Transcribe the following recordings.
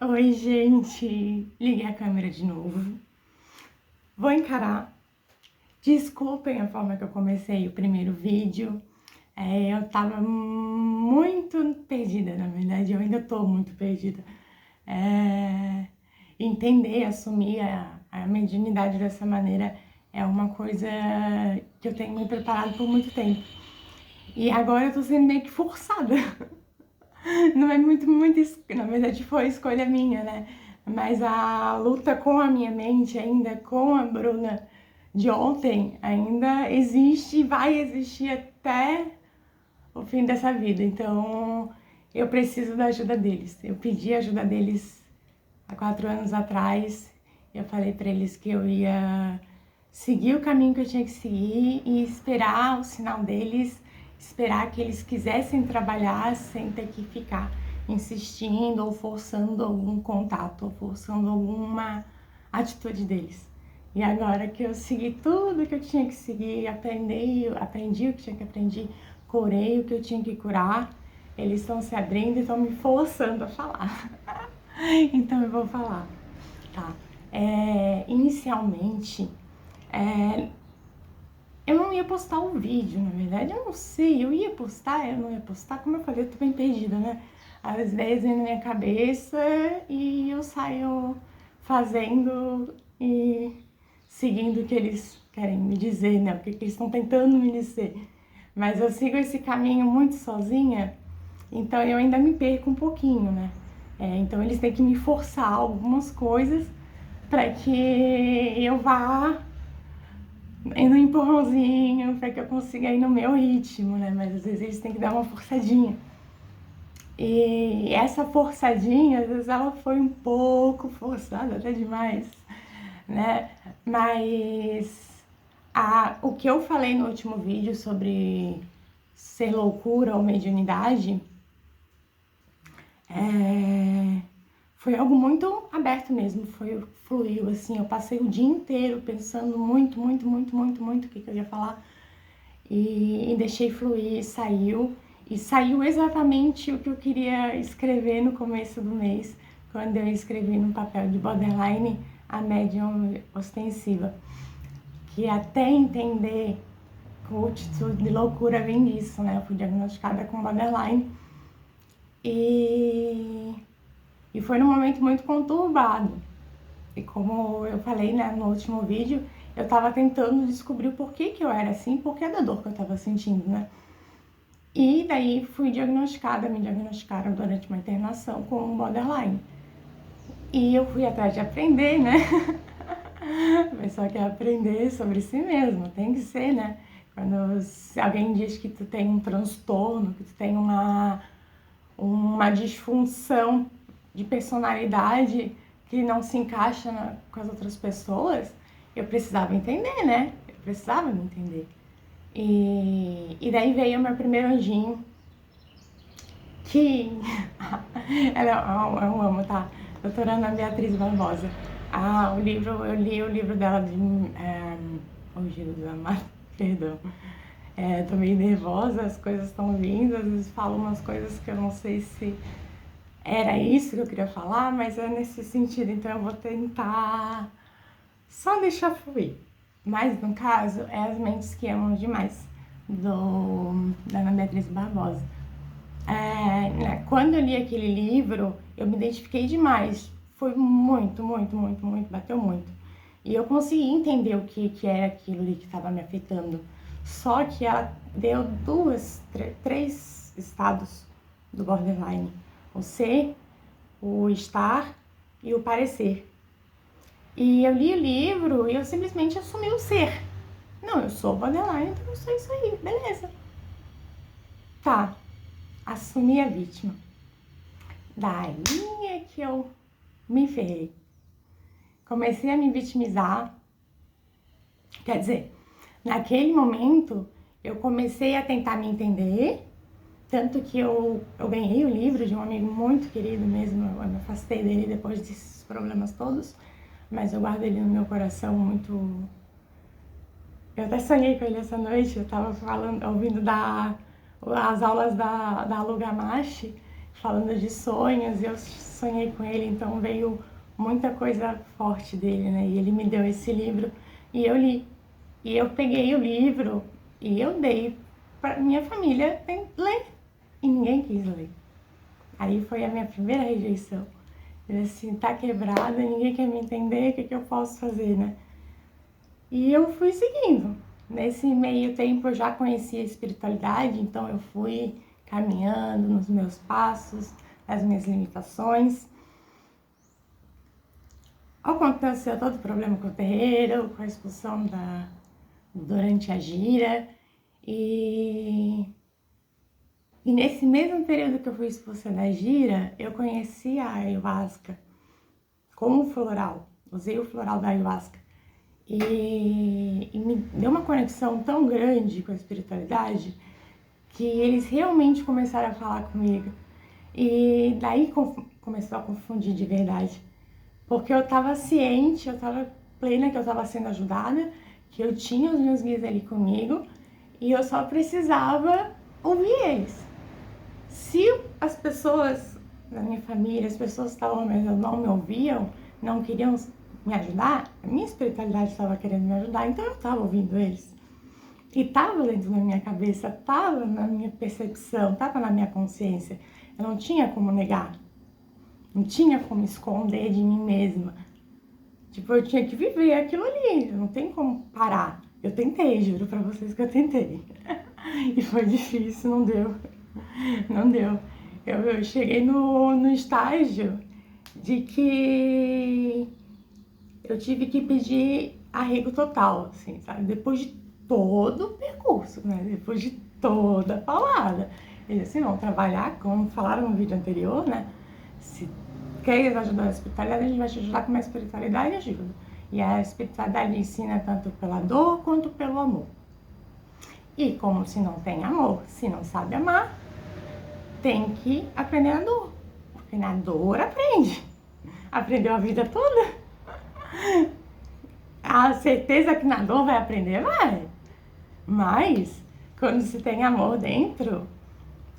Oi, gente. Liguei a câmera de novo. Vou encarar. Desculpem a forma que eu comecei o primeiro vídeo. Eu tava muito perdida, na verdade. Eu ainda tô muito perdida. Entender, assumir a mediunidade dessa maneira é uma coisa que eu tenho me preparado por muito tempo. E agora eu tô sendo meio que forçada. Não é muito, na verdade foi escolha minha, né? Mas a luta com a minha mente, ainda com a Bruna de ontem, ainda existe e vai existir até o fim dessa vida. Então, eu preciso da ajuda deles. Eu pedi a ajuda deles há 4 anos atrás. Eu falei para eles que eu ia seguir o caminho que eu tinha que seguir e esperar o sinal deles, esperar que eles quisessem trabalhar sem ter que ficar insistindo ou forçando algum contato, ou forçando alguma atitude deles. E agora que eu segui tudo que eu tinha que seguir, aprendi o que tinha que aprender, curei o que eu tinha que curar, eles estão se abrindo e estão me forçando a falar. Então eu vou falar, tá? Inicialmente, eu não ia postar o vídeo, na verdade, eu não sei, eu ia postar, eu não ia postar, como eu falei, eu tô bem perdida, né? As ideias vêm na minha cabeça e eu saio fazendo e seguindo o que eles querem me dizer, né? O que eles estão tentando me dizer. Mas eu sigo esse caminho muito sozinha, então eu ainda me perco um pouquinho, né? Então eles têm que me forçar algumas coisas para que eu vá no empurrãozinho, para que eu consiga ir no meu ritmo, né? Mas às vezes eles têm que dar uma forçadinha. E essa forçadinha, às vezes ela foi um pouco forçada, até demais, né? Mas o que eu falei no último vídeo sobre ser loucura ou mediunidade foi algo muito aberto mesmo, fluiu assim. Eu passei o dia inteiro pensando muito o que eu ia falar e deixei fluir, saiu. E saiu exatamente o que eu queria escrever no começo do mês, quando eu escrevi no papel de borderline a médium ostensiva. Que até entender que o título de loucura vem disso, né? Eu fui diagnosticada com borderline e foi num momento muito conturbado. E como eu falei, né, no último vídeo, eu tava tentando descobrir o porquê que eu era assim, porquê da dor que eu tava sentindo, né? E daí me diagnosticaram durante uma internação com borderline. E eu fui atrás de aprender, né? Mas só que aprender sobre si mesmo, tem que ser, né? Quando alguém diz que tu tem um transtorno, que tu tem uma disfunção de personalidade que não se encaixa com as outras pessoas, eu precisava entender, né? Eu precisava me entender. E daí veio o meu primeiro anjinho, que eu amo, tá? Doutora Ana Beatriz Barbosa. Eu li o livro dela de O Giro do Amar, perdão. Tô meio nervosa, as coisas estão vindo, às vezes falo umas coisas que eu não sei se era isso que eu queria falar, mas é nesse sentido, então eu vou tentar só deixar fluir. Mas no caso, é As Mentes que Amam Demais, da Ana Beatriz Barbosa. Quando eu li aquele livro, eu me identifiquei demais. Foi muito, bateu muito. E eu consegui entender o que era aquilo ali que estava me afetando. Só que ela deu três estados do borderline: o ser, o estar e o parecer. E eu li o livro e eu simplesmente assumi o ser. Não, eu sou borderline, então eu sou isso aí, beleza. Tá, assumi a vítima. Daí é que eu me ferrei. Comecei a me vitimizar. Quer dizer, naquele momento eu comecei a tentar me entender. Tanto que eu ganhei o livro de um amigo muito querido mesmo. Eu me afastei dele depois desses problemas todos. Mas eu guardo ele no meu coração muito. Eu até sonhei com ele essa noite. Eu tava ouvindo as aulas da Lugamashi, falando de sonhos, e eu sonhei com ele, então veio muita coisa forte dele, né? E ele me deu esse livro e eu li. E eu peguei o livro e eu dei pra minha família ler. E ninguém quis ler. Aí foi a minha primeira rejeição. Eu assim, tá quebrada, ninguém quer me entender, o que eu posso fazer, né? E eu fui seguindo. Nesse meio tempo eu já conhecia a espiritualidade, então eu fui caminhando nos meus passos, nas minhas limitações. Aconteceu todo o problema com o terreiro, com a expulsão durante a gira. E nesse mesmo período que eu fui expulsa da gira, eu conheci a ayahuasca como floral. Usei o floral da ayahuasca. E me deu uma conexão tão grande com a espiritualidade que eles realmente começaram a falar comigo. E daí começou a confundir de verdade. Porque eu tava ciente, eu tava plena que eu tava sendo ajudada, que eu tinha os meus guias ali comigo e eu só precisava ouvir eles. Se as pessoas da minha família, as pessoas que estavam ao meu redor não me ouviam, não queriam me ajudar, a minha espiritualidade estava querendo me ajudar, então eu estava ouvindo eles. E estava dentro da minha cabeça, estava na minha percepção, estava na minha consciência. Eu não tinha como negar, não tinha como esconder de mim mesma. Tipo, eu tinha que viver aquilo ali, não tem como parar. Eu tentei, juro pra vocês que eu tentei. E foi difícil, não deu. Não deu. Eu cheguei no estágio de que eu tive que pedir arrego total, assim, sabe? Depois de todo o percurso, né? Depois de toda a palavra. Eles assim, vão trabalhar, como falaram no vídeo anterior, né? Se quer ajudar a espiritualidade, a gente vai te ajudar com uma espiritualidade e ajuda. E a espiritualidade ensina tanto pela dor quanto pelo amor. E como se não tem amor, se não sabe amar, tem que aprender a dor. Porque na dor aprende. Aprendeu a vida toda. A certeza que na dor vai aprender, vai. Mas, quando se tem amor dentro,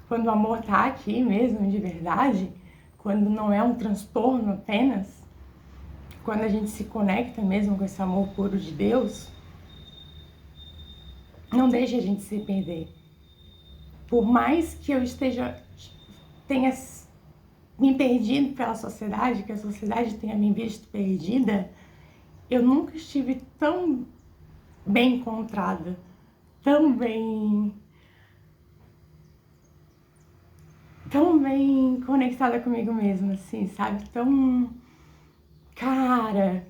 quando o amor tá aqui mesmo, de verdade, quando não é um transtorno apenas, quando a gente se conecta mesmo com esse amor puro de Deus, não deixa a gente se perder. Por mais que eu tenha me perdido pela sociedade, que a sociedade tenha me visto perdida, eu nunca estive tão bem encontrada, tão bem conectada comigo mesma, assim, sabe? Cara,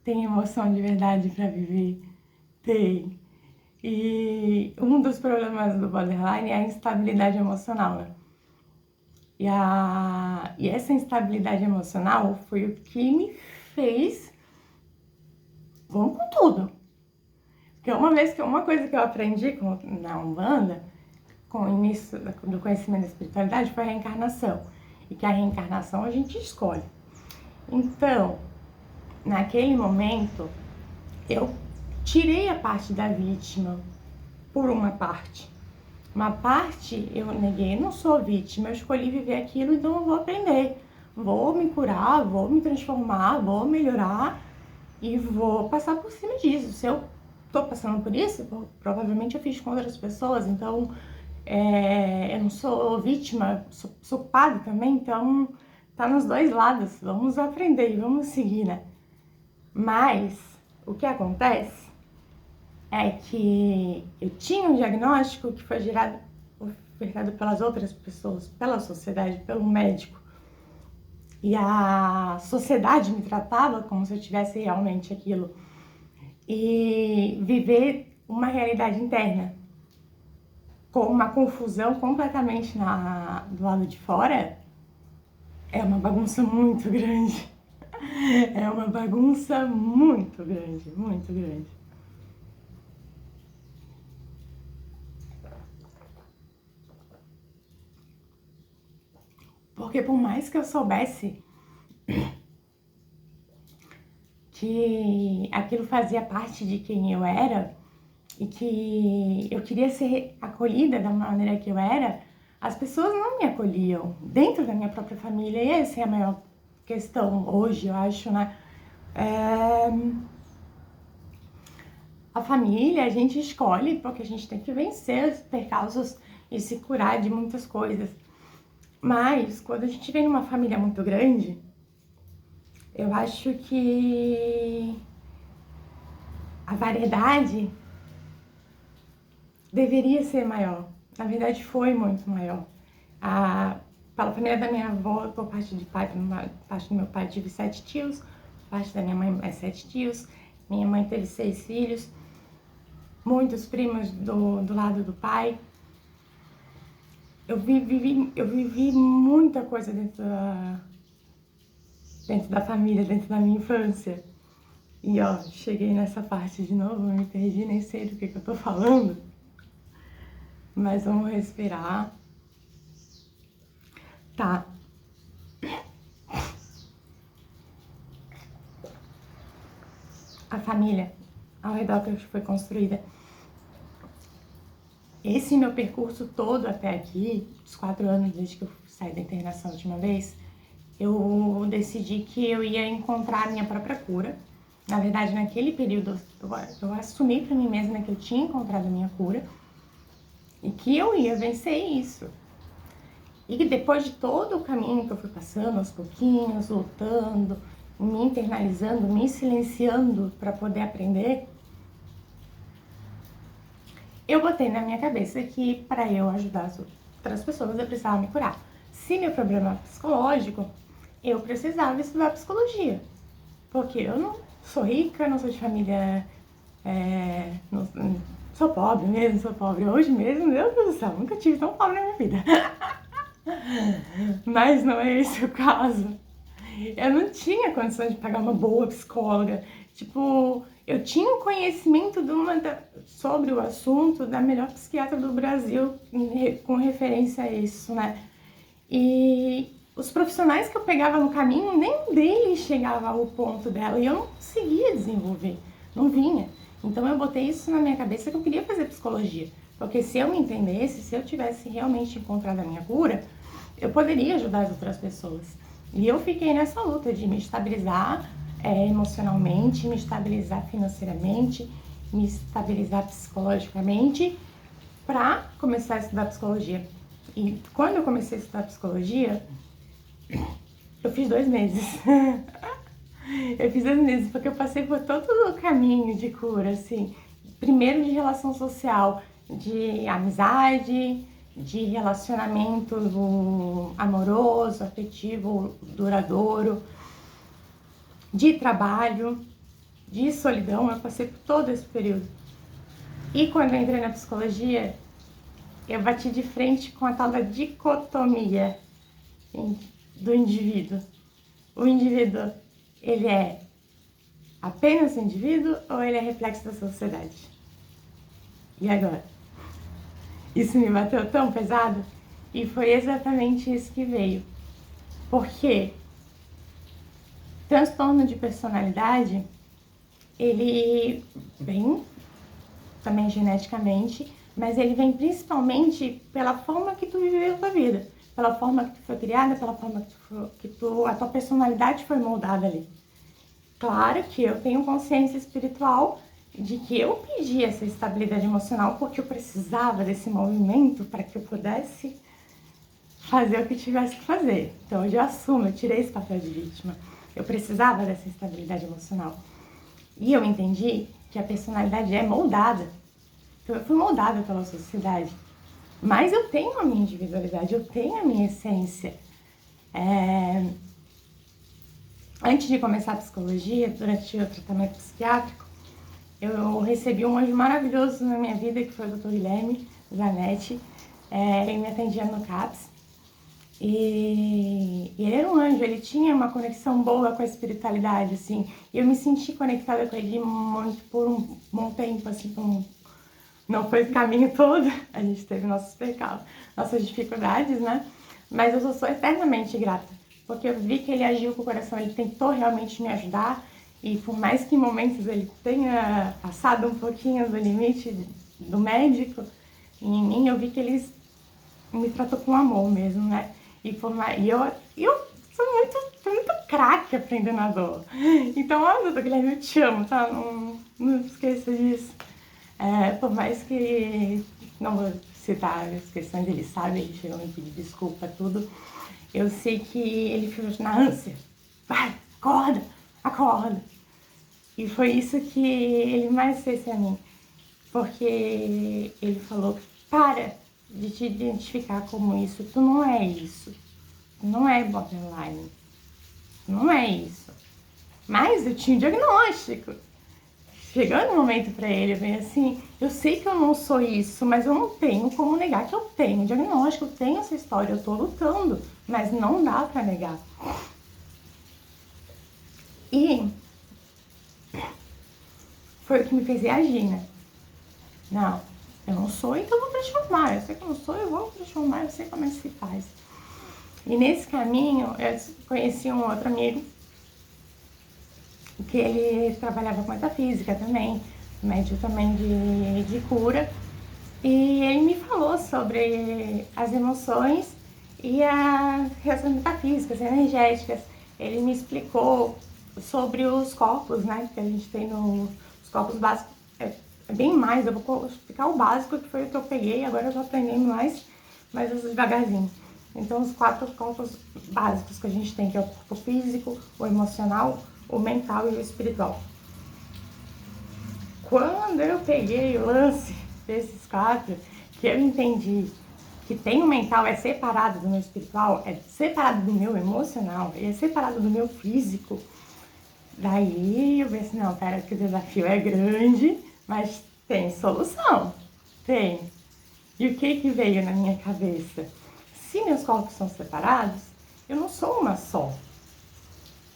tem emoção de verdade pra viver, tem. E um dos problemas do borderline é a instabilidade emocional, né? E essa instabilidade emocional foi o que me fez, vamos com tudo. Porque uma coisa que eu aprendi na Umbanda, com o início do conhecimento da espiritualidade, foi a reencarnação. E que a reencarnação a gente escolhe. Então, naquele momento, eu tirei a parte da vítima por uma parte. Uma parte eu neguei, não sou vítima, eu escolhi viver aquilo, então eu vou aprender. Vou me curar, vou me transformar, vou melhorar e vou passar por cima disso. Se eu tô passando por isso, provavelmente eu fiz com outras pessoas, então eu não sou vítima, sou culpada também, então tá nos dois lados. Vamos aprender e vamos seguir, né? Mas o que acontece é que eu tinha um diagnóstico que foi ofertado pelas outras pessoas, pela sociedade, pelo médico. E a sociedade me tratava como se eu tivesse realmente aquilo. E viver uma realidade interna com uma confusão completamente do lado de fora é uma bagunça muito grande. É uma bagunça muito grande, muito grande. Porque por mais que eu soubesse que aquilo fazia parte de quem eu era e que eu queria ser acolhida da maneira que eu era, as pessoas não me acolhiam dentro da minha própria família, e essa é a maior questão hoje, eu acho, né? A família a gente escolhe porque a gente tem que vencer os percalços e se curar de muitas coisas. Mas quando a gente vem numa família muito grande, eu acho que a variedade deveria ser maior. Na verdade, foi muito maior. Pela família da minha avó, por parte de pai, por parte do meu pai, tive 7 tios, por parte da minha mãe, mais 7 tios. Minha mãe teve 6 filhos, muitos primos do lado do pai. Eu vivi muita coisa dentro da família, dentro da minha infância. E ó, cheguei nessa parte de novo, me perdi, nem sei do que eu tô falando. Mas vamos respirar. Tá. A família ao redor que foi construída. Esse meu percurso todo até aqui, os 4 anos desde que eu saí da internação a última vez, eu decidi que eu ia encontrar a minha própria cura. Na verdade, naquele período, eu assumi pra mim mesma que eu tinha encontrado a minha cura e que eu ia vencer isso. E que depois de todo o caminho que eu fui passando, aos pouquinhos, lutando, me internalizando, me silenciando para poder aprender, eu botei na minha cabeça que para eu ajudar as outras pessoas eu precisava me curar. Se meu problema é psicológico, eu precisava estudar psicologia. Porque eu não sou rica, não sou de família... não, sou pobre mesmo, sou pobre. Hoje mesmo, meu Deus do céu, nunca tive tão pobre na minha vida. Mas não é esse o caso. Eu não tinha condições de pagar uma boa psicóloga. Tipo, eu tinha um conhecimento sobre o assunto da melhor psiquiatra do Brasil com referência a isso, né? E os profissionais que eu pegava no caminho, nem deles chegava ao ponto dela. E eu não conseguia desenvolver, não vinha. Então eu botei isso na minha cabeça que eu queria fazer psicologia. Porque se eu me entendesse, se eu tivesse realmente encontrado a minha cura, eu poderia ajudar as outras pessoas. E eu fiquei nessa luta de me estabilizar emocionalmente, me estabilizar financeiramente, me estabilizar psicologicamente para começar a estudar psicologia. E quando eu comecei a estudar psicologia, eu fiz 2 meses. Eu fiz 2 meses porque eu passei por todo o caminho de cura, assim. Primeiro de relação social, de amizade, de relacionamento amoroso, afetivo, duradouro, de trabalho, de solidão. Eu passei por todo esse período. E quando eu entrei na psicologia, eu bati de frente com a tal da dicotomia do indivíduo. O indivíduo, ele é apenas indivíduo ou ele é reflexo da sociedade? E agora? Isso me bateu tão pesado e foi exatamente isso que veio. Porque transtorno de personalidade, ele vem também geneticamente, mas ele vem principalmente pela forma que tu viveu a tua vida, pela forma que tu foi criada, pela forma que a tua personalidade foi moldada ali. Claro que eu tenho consciência espiritual de que eu pedi essa estabilidade emocional porque eu precisava desse movimento para que eu pudesse fazer o que tivesse que fazer. Então eu já assumo, eu tirei esse papel de vítima. Eu precisava dessa estabilidade emocional. E eu entendi que a personalidade é moldada. Então eu fui moldada pela sociedade. Mas eu tenho a minha individualidade, eu tenho a minha essência. Antes de começar a psicologia, durante o tratamento psiquiátrico, eu recebi um anjo maravilhoso na minha vida, que foi o Dr. Guilherme Zanetti. Ele me atendia no CAPS. E ele era um anjo, ele tinha uma conexão boa com a espiritualidade, assim. E eu me senti conectada com ele muito, por um bom tempo, assim, não foi o caminho todo. A gente teve nossos percalços, nossas dificuldades, né? Mas eu sou eternamente grata, porque eu vi que ele agiu com o coração, ele tentou realmente me ajudar. E por mais que em momentos ele tenha passado um pouquinho do limite do médico, em mim eu vi que ele me tratou com amor mesmo, né? E eu sou muito craque aprendendo a dor. Então, ó, doutor Guilherme, eu te amo, tá? Não esqueça disso. Por mais que não vou citar as questões dele, sabe? Ele chegou a me pedir desculpa, tudo. Eu sei que ele ficou na ânsia. Vai, acorda, acorda. E foi isso que ele mais fez pra mim. Porque ele falou, para de te identificar como isso. Tu não é isso. Tu não é borderline. Tu não é isso. Mas eu tinha um diagnóstico. Chegando o momento pra ele, eu falei assim, eu sei que eu não sou isso, mas eu não tenho como negar que eu tenho um diagnóstico, eu tenho essa história, eu tô lutando, mas não dá pra negar. E foi o que me fez reagir, né? Não, eu não sou, então eu vou transformar. Eu sei que eu não sou, eu vou transformar, eu sei como é que se faz. E nesse caminho, eu conheci um outro amigo, que ele trabalhava com metafísica também, médio também de cura. E ele me falou sobre as emoções e as reações metafísicas, energéticas. Ele me explicou sobre os corpos, né, que a gente tem nos corpos básicos. É bem mais, eu vou explicar o básico, que foi o que eu peguei, agora eu tô aprendendo mais, mas devagarzinho. Então, os 4 corpos básicos que a gente tem, que é o corpo físico, o emocional, o mental e o espiritual. Quando eu peguei o lance desses 4, que eu entendi que tem o mental é separado do meu espiritual, é separado do meu emocional, é separado do meu físico, daí eu pensei, não, pera, que o desafio é grande, mas tem solução, tem. E o que veio na minha cabeça? Se meus corpos são separados, eu não sou uma só.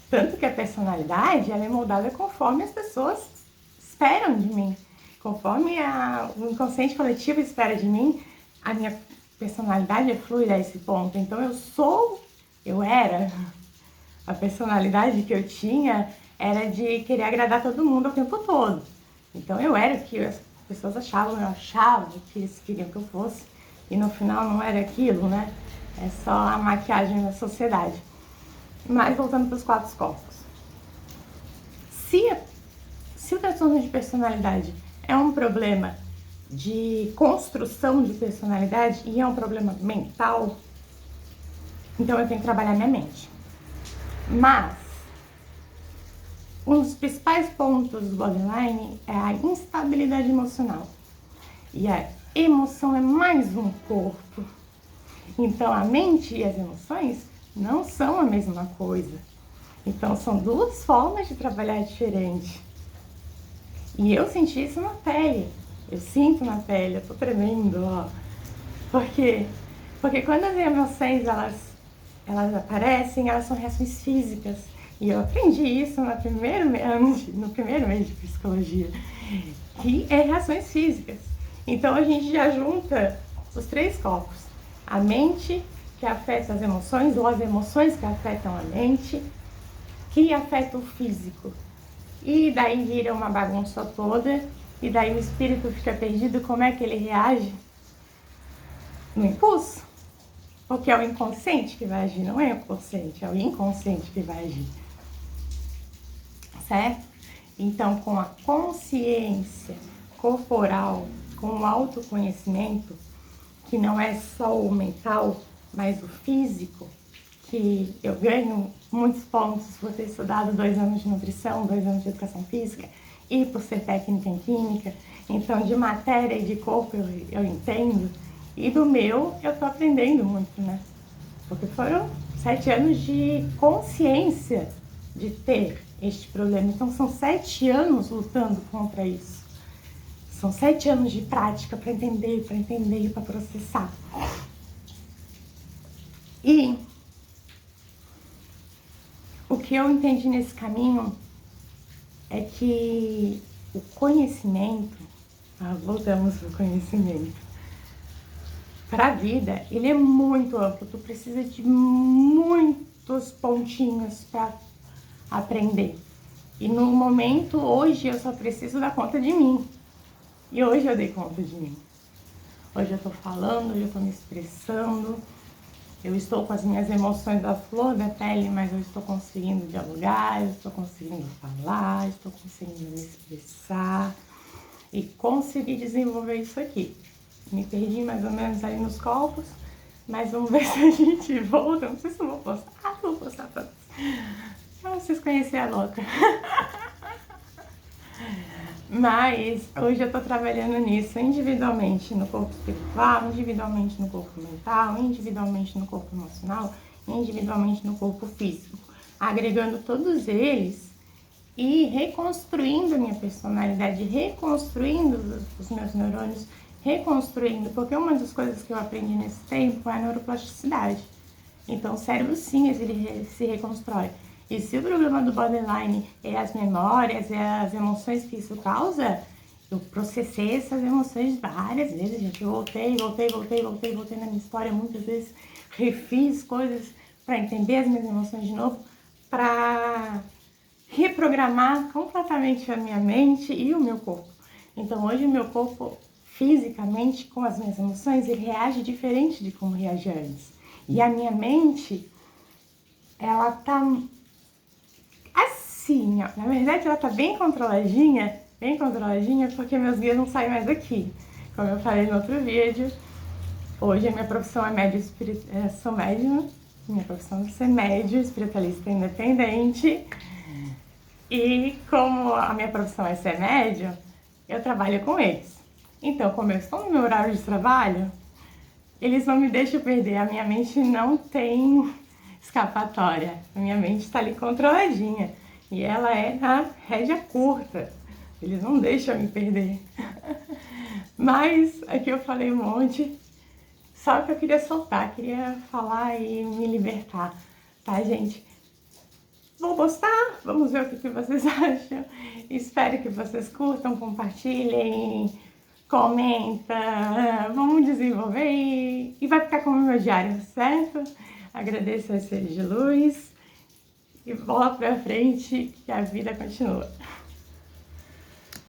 Tanto que a personalidade, ela é moldada conforme as pessoas esperam de mim. Conforme o inconsciente coletivo espera de mim, a minha personalidade é fluida a esse ponto. Então eu era, a personalidade que eu tinha era de querer agradar todo mundo o tempo todo. Então eu era o que as pessoas achavam, eu achava que eles queriam que eu fosse. E no final não era aquilo, né? É só a maquiagem da sociedade. Mas voltando para os 4 corpos. Se o transtorno de personalidade é um problema de construção de personalidade e é um problema mental, então eu tenho que trabalhar minha mente. Mas um dos principais pontos do borderline é a instabilidade emocional. E a emoção é mais um corpo. Então a mente e as emoções não são a mesma coisa. Então são 2 formas de trabalhar diferente. E eu senti isso na pele. Eu sinto na pele, eu tô tremendo, ó. Por quê? Porque quando as emoções elas aparecem, elas são reações físicas. E eu aprendi isso no primeiro mês de psicologia, que é reações físicas. Então a gente já junta os 3 corpos. A mente, que afeta as emoções, ou as emoções que afetam a mente, que afeta o físico. E daí vira uma bagunça toda, e daí o espírito fica perdido, como é que ele reage? No impulso. Porque é o inconsciente que vai agir, não é o consciente, é o inconsciente que vai agir. Certo? Então, com a consciência corporal, com o autoconhecimento, que não é só o mental, mas o físico, que eu ganho muitos pontos por ter estudado 2 anos de nutrição, 2 anos de educação física e por ser técnica em química. Então, de matéria e de corpo eu entendo. E do meu, eu tô aprendendo muito, né? Porque foram 7 anos de consciência de ter este problema. Então, são 7 anos lutando contra isso. São 7 anos de prática para entender, para processar. E o que eu entendi nesse caminho é que o conhecimento, voltamos para o conhecimento, para a vida, ele é muito amplo, tu precisa de muitos pontinhos para aprender. E no momento, hoje, eu só preciso dar conta de mim. E hoje eu dei conta de mim. Hoje eu tô falando, hoje eu tô me expressando. Eu estou com as minhas emoções à flor da pele, mas eu estou conseguindo dialogar, eu estou conseguindo falar, estou conseguindo me expressar e conseguir desenvolver isso aqui. Me perdi mais ou menos ali nos corpos, mas vamos ver se a gente volta. Não sei se eu vou postar. Vou postar pra vocês conhecerem a louca. Mas hoje eu tô trabalhando nisso individualmente no corpo espiritual, individualmente no corpo mental, individualmente no corpo emocional, individualmente no corpo físico, agregando todos eles e reconstruindo a minha personalidade, reconstruindo os meus neurônios, reconstruindo, porque uma das coisas que eu aprendi nesse tempo é a neuroplasticidade. Então o cérebro sim, ele se reconstrói. E se o problema do borderline é as memórias, é as emoções que isso causa, eu processei essas emoções várias vezes, gente. Eu voltei na minha história muitas vezes, refiz coisas para entender as minhas emoções de novo, para reprogramar completamente a minha mente e o meu corpo. Então hoje o meu corpo, fisicamente, com as minhas emoções, ele reage diferente de como reagia antes. E a minha mente, ela tá assim, ó. Na verdade ela tá bem controladinha, porque meus guias não saem mais daqui. Como eu falei no outro vídeo, hoje a minha profissão é médium sou médium, minha profissão é ser médium, espiritualista independente. E como a minha profissão é ser médium, eu trabalho com eles. Então, como eu estou no meu horário de trabalho, eles não me deixam perder. A minha mente não tem escapatória. A minha mente está ali controladinha. E ela é na rédea curta. Eles não deixam eu me perder. Mas aqui eu falei um monte. Só que eu queria soltar, queria falar e me libertar. Tá, gente? Vou postar, vamos ver o que vocês acham. Espero que vocês curtam, compartilhem, comenta, vamos desenvolver e vai ficar como meu diário, certo? Agradeço aos seres de luz e bola pra frente que a vida continua.